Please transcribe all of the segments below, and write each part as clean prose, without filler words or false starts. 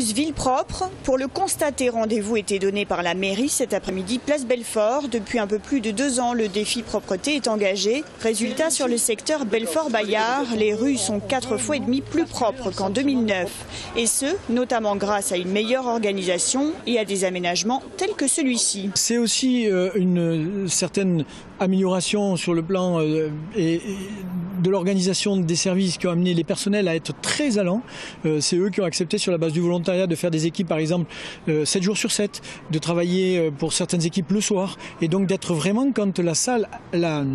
Mulhouse, ville propre. Pour le constater, rendez-vous était donné par la mairie cet après-midi, place Belfort. Depuis un peu plus de 2 ans, le défi propreté est engagé. Résultat, sur le secteur Belfort-Bayard, les rues sont 4,5 fois plus propres qu'en 2009. Et ce, notamment grâce à une meilleure organisation et à des aménagements tels que celui-ci. C'est aussi une certaine amélioration sur le plan de l'organisation des services qui ont amené les personnels à être très allants. C'est eux qui ont accepté sur la base du volontariat de faire des équipes par exemple 7 jours sur 7, de travailler pour certaines équipes le soir et donc d'être vraiment quand la salle, la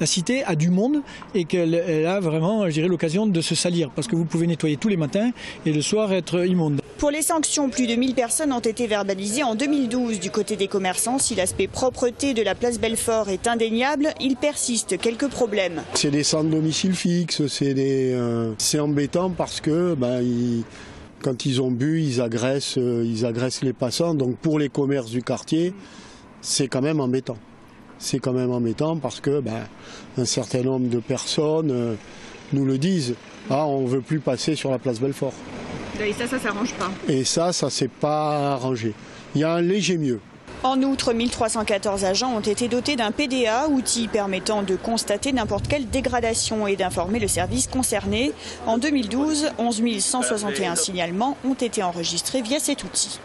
cité a du monde et qu'elle a vraiment, je dirais, l'occasion de se salir parce que vous pouvez nettoyer tous les matins et le soir être immonde. Pour les sanctions, plus de 1000 personnes ont été verbalisées en 2012 du côté des commerçants. Si l'aspect propreté de la place Belfort est indéniable, il persiste quelques problèmes. C'est des sans domicile fixe, c'est embêtant parce que quand ils ont bu, ils agressent les passants. Donc pour les commerces du quartier, c'est quand même embêtant. C'est quand même embêtant parce que un certain nombre de personnes nous le disent. Ah, on ne veut plus passer sur la place Belfort. Et ça s'arrange pas. Et ça s'est pas arrangé. Il y a un léger mieux. En outre, 1314 agents ont été dotés d'un PDA, outil permettant de constater n'importe quelle dégradation et d'informer le service concerné. En 2012, 11 161 signalements ont été enregistrés via cet outil.